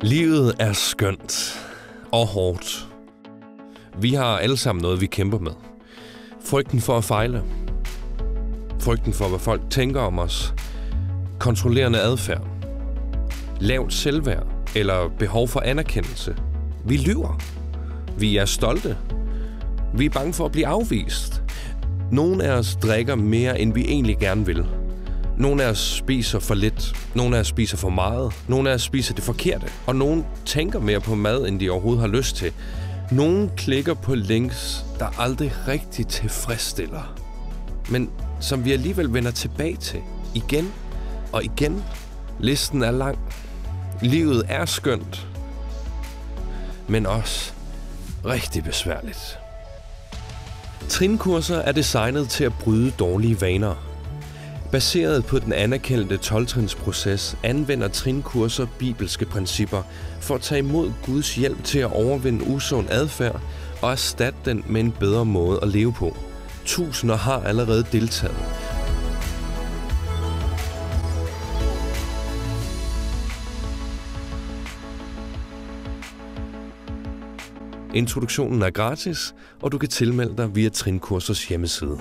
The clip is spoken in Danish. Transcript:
Livet er skønt og hårdt. Vi har alle sammen noget, vi kæmper med. Frygten for at fejle. Frygten for, hvad folk tænker om os. Kontrollerende adfærd. Lavt selvværd eller behov for anerkendelse. Vi lyver. Vi er stolte. Vi er bange for at blive afvist. Nogle af os drikker mere, end vi egentlig gerne vil. Nogle af os spiser for lidt. Nogle af os spiser for meget. Nogle af os spiser det forkerte. Og nogle tænker mere på mad, end de overhovedet har lyst til. Nogle klikker på links, der aldrig rigtig tilfredsstiller. Men som vi alligevel vender tilbage til. Igen og igen. Listen er lang. Livet er skønt. Men også rigtig besværligt. Trinkurser er designet til at bryde dårlige vaner. Baseret på den anerkendte 12-trinsproces anvender trinkurser bibelske principper for at tage imod Guds hjælp til at overvinde usund adfærd og erstatte den med en bedre måde at leve på. Tusinder har allerede deltaget. Introduktionen er gratis, og du kan tilmelde dig via Trinkursers hjemmeside.